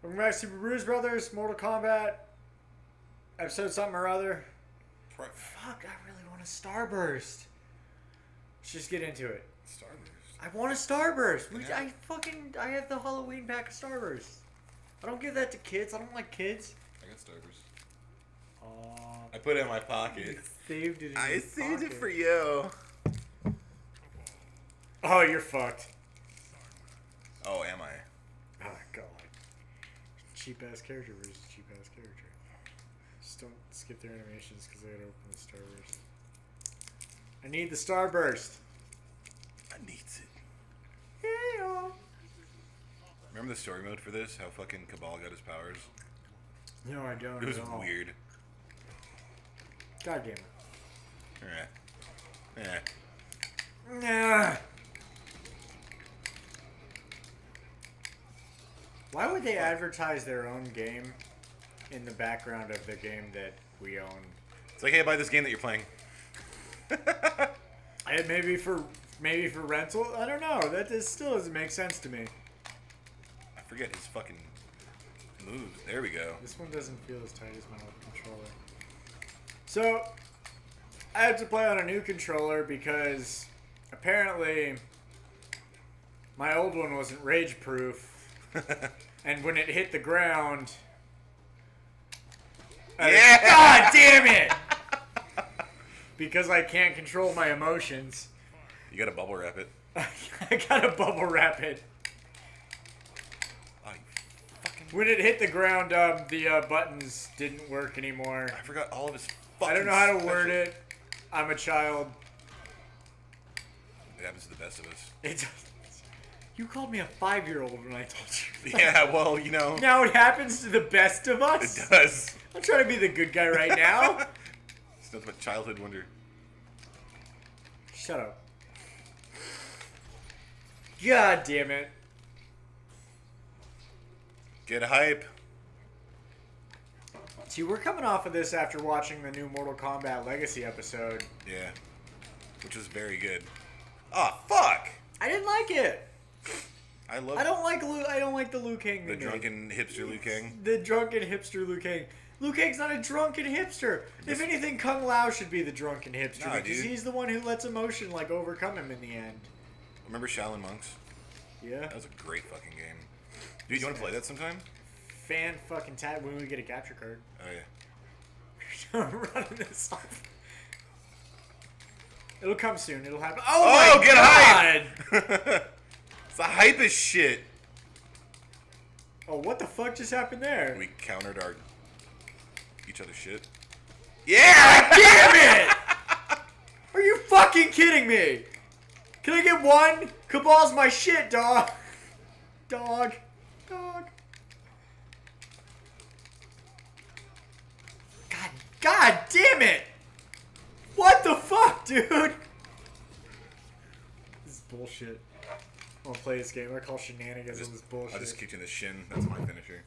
Welcome back to Super Blues Brothers, Mortal Kombat, episode something or other. Fuck, I really want a Starburst. Let's just get into it. Starburst? I want a Starburst. I have the Halloween pack of Starburst. I don't give that to kids. I don't like kids. I got Starburst. Aw. I put it in my pocket. Saved it in I your saved it pocket. for you. Oh, you're fucked. Oh, am I? Oh, God. Cheap ass character versus cheap ass character. Just don't skip their animations because they gotta open the Starburst. I need the Starburst. I needs it. Yeah. Remember the story mode for this? How fucking Cabal got his powers? No, I don't. It was at all. weird. God damn it. Yeah. Nah. Why would they advertise their own game in the background of the game that we own? It's like, hey, buy this game that you're playing. And maybe for rental? I don't know. Still doesn't make sense to me. I forget his fucking moves. There we go. This one doesn't feel as tight as my old controller. So, I had to play on a new controller because apparently my old one wasn't rage-proof. And when it hit the ground... Yeah! God damn it! Because I can't control my emotions. You gotta bubble wrap it. I gotta bubble wrap it. Oh, you fucking... When it hit the ground, the buttons didn't work anymore. I forgot all of his fucking I don't know how to word special- it. I'm a child. It happens to the best of us. You called me a 5-year-old when I told you. Yeah, well, you know. Now it happens to the best of us. It does. I'm trying to be the good guy right now. It's nothing but childhood wonder. Shut up. God damn it. Get hype. See, we're coming off of this after watching the new Mortal Kombat Legacy episode. Yeah. Which was very good. Oh, fuck! I didn't like it. I don't like the Liu Kang. the drunken hipster Liu Kang. The drunken hipster Liu Kang. Liu Kang's not a drunken hipster. If anything, Kung Lao should be the drunken hipster because he's the one who lets emotion overcome him in the end. Remember Shaolin Monks? Yeah. That was a great fucking game. Dude, you want to play that sometime? Fan fucking tab when we get a capture card. Oh yeah. I'm running this off. It'll come soon. It'll happen. Oh my get god! hype! It's the hype as shit. Oh, what the fuck just happened there? We countered each other's shit. Yeah! Damn it! Are you fucking kidding me? Can I get one? Cabal's my shit, dog. Dog. God damn it! What the fuck, dude? This is bullshit. I won't play this game. I call shenanigans on this bullshit. I just kicked you in the shin. That's my finisher.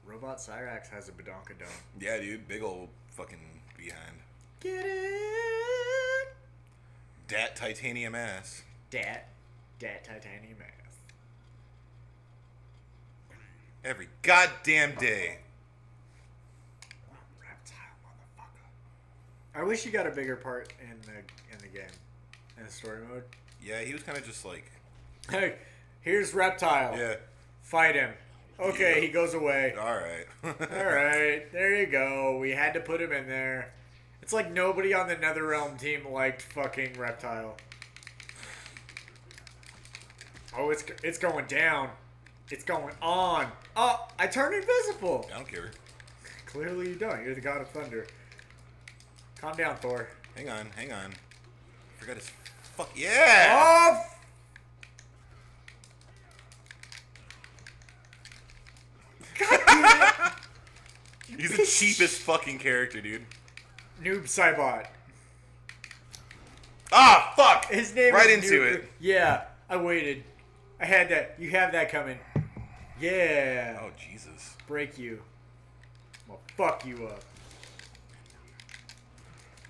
Robot Cyrax has a badonkadon. Yeah, dude. Big old fucking behind. Get it? Dat titanium ass. Dat titanium ass. Every goddamn day. Reptile motherfucker. I wish he got a bigger part in the game. In the story mode. Yeah, he was kind of just like... Hey, here's Reptile. Yeah. Fight him. Okay, Yeah. he goes away. Alright. Alright, there you go. We had to put him in there. It's like nobody on the NetherRealm team liked fucking Reptile. Oh, it's going down. It's going on. Oh, I turned invisible. I don't care. Clearly you don't. You're the god of thunder. Calm down, Thor. Hang on. I forgot his... Fuck yeah! Oh! God damn it! He's the cheapest fucking character, dude. Noob Cybot. Ah, fuck! His name right is into Noob. it. Yeah, I waited. I had that. You have that coming. Yeah. Oh, Jesus. Break you. I'll fuck you up.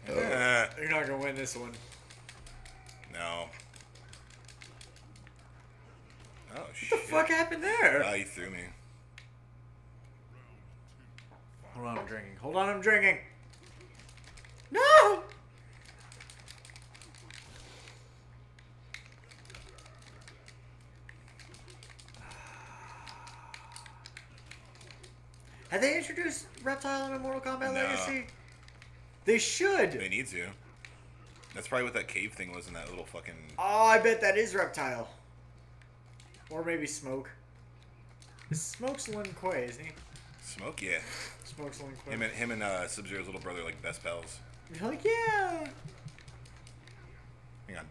You're not gonna win this one. No. fuck happened there? Ah, you threw me. Hold on, I'm drinking. Hold on, I'm drinking. No! Have they introduced Reptile in Mortal Kombat No. Legacy? They should. They need to. That's probably what that cave thing was in that little fucking... Oh, I bet that is Reptile. Or maybe Smoke. Smoke's Lin Kuei, isn't he? Smoke, yeah. Smoke's Lin Kuei. Him and Sub-Zero's little brother, like, best pals. You're like, yeah. Hang on.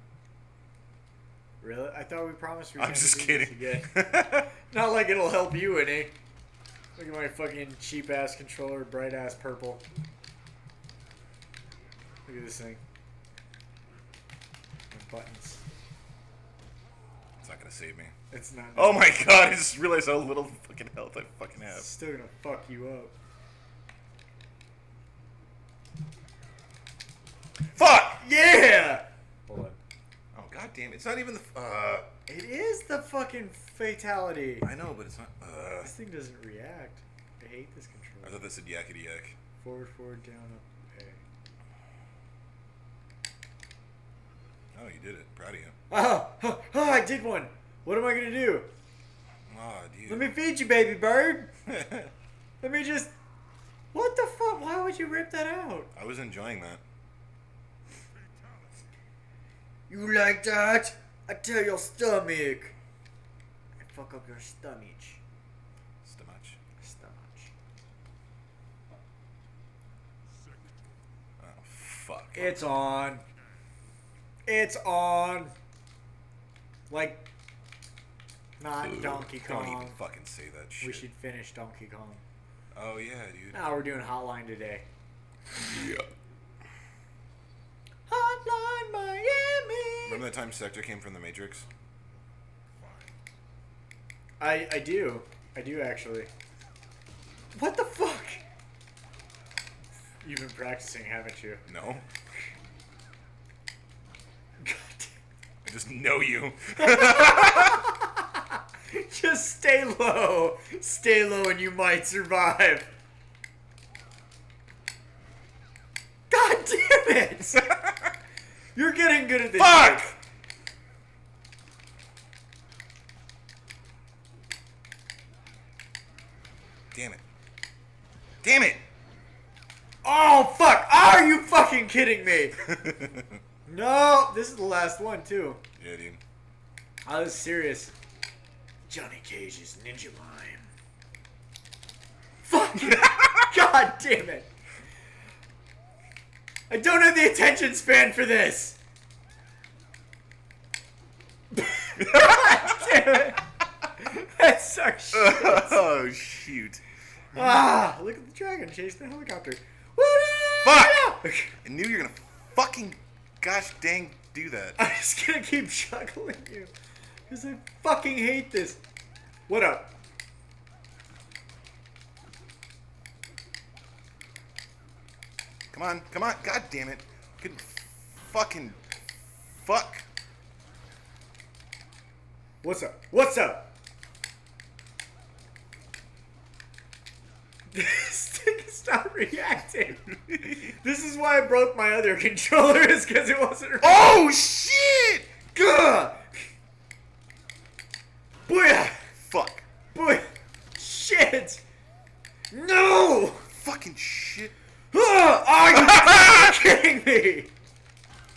Really? I thought we promised we I'm were just do this kidding. again. Not like it'll help you any. Look at my fucking cheap-ass controller, bright-ass purple. Look at this thing. The buttons. It's not gonna save me. It's not. Oh my god, I just realized how little fucking health I fucking have. It's still gonna fuck you up. Fuck! Yeah! Hold on. Oh god damn it. It's not even the... It is the fucking fatality. I know, but it's not... This thing doesn't react. I hate this I controller. thought this said yakety yak. Forward, forward, down, up, A. Oh, you did it. Proud of you. Oh, I did one. What am I gonna do? Oh, dude. Let me feed you, baby bird. Let me just... What the fuck? Why would you rip that out? I was enjoying that. You like that? I tell your stomach. I fuck up your stomach. Stomach. Stomach. Oh, fuck. It's on. It's on. Like, not Ooh, Donkey Don't Kong. even fucking say that shit. We should finish Donkey Kong. Oh, yeah, dude. Now we're doing Hotline today. Yeah. Hotline Miami. Remember that time Sector came from the Matrix? I do. I do actually. What the fuck? You've been practicing, haven't you? No. God I just know you. damn. Just stay low. Stay low and you might survive. God damn it! You're getting good at this. Fuck! shit. Damn it. Damn it! Oh, fuck! Are you fucking kidding me? No, this is the last one, too. Yeah, dude. I was serious. Johnny Cage's Ninja Mime. Fuck! God damn it! I don't have the attention span for this! God damn it! That sucks shit. Oh, shoot. Ah, look at the dragon chasing the helicopter. Fuck! I knew you were gonna fucking gosh dang do that. I'm just gonna keep juggling you. Because I fucking hate this. What up? Come on, come on. God damn it. Couldn't fucking fuck. What's up? What's up? This thing is not reacting. This is why I broke my other controller, is because it wasn't reacting. Oh, shit! Gah! Booyah! Fuck. Boy! Shit! No! Fucking shit. Ah! Are you kidding me?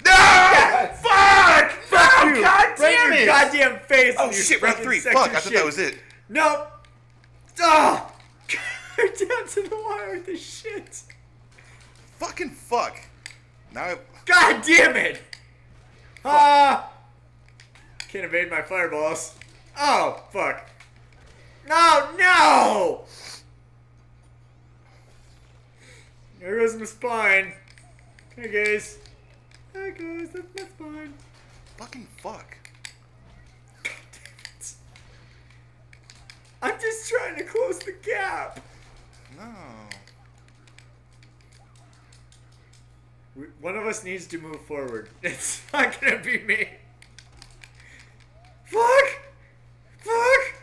No! Yes. Fuck! Fuck No, you! God Right damn in your it! goddamn face! Oh with your shit, round fucking 3. sector Fuck, I thought shit. that was it. Nope. Ah! We're down to the wire with this shit. Fucking fuck. Now I... God damn it! Ah! Can't evade my fireballs. Oh, fuck. No, no! There goes my spine. Hey, guys. Hey, guys, that's my spine. Fucking fuck. God damn it. I'm just trying to close the gap. No. One of us needs to move forward. It's not gonna be me. Fuck! Fuck!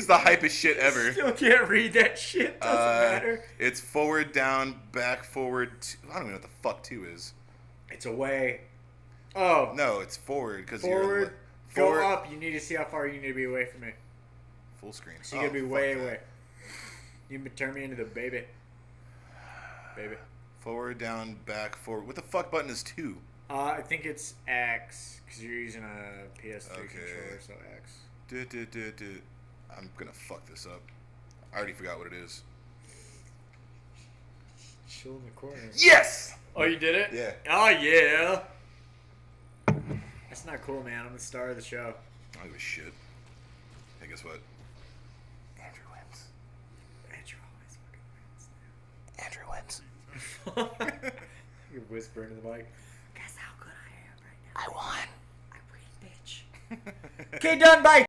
is the hypest shit ever. Still can't read that shit. Doesn't matter. It's forward, down, back, forward. I don't even know what the fuck 2 is. It's away. Oh. No, it's forward because Forward. you're Go up. You need to see how far you need to be away from me. full screen. So you gotta be way away. You can turn me into the baby. Baby. Forward, down, back, forward. What the fuck button is 2? I think it's X because you're using a PS3 controller, so X. I'm gonna fuck this up. I already forgot what it is. Chill in the corner. Yes! Oh, you did it? Yeah. Oh, yeah. That's not cool, man. I'm the star of the show. I don't give a shit. Hey, guess what? Andrew wins. Andrew always fucking wins. Andrew wins. You whisper into the mic. Guess how good I am right now. I won. I win, bitch. Okay, done. Bye.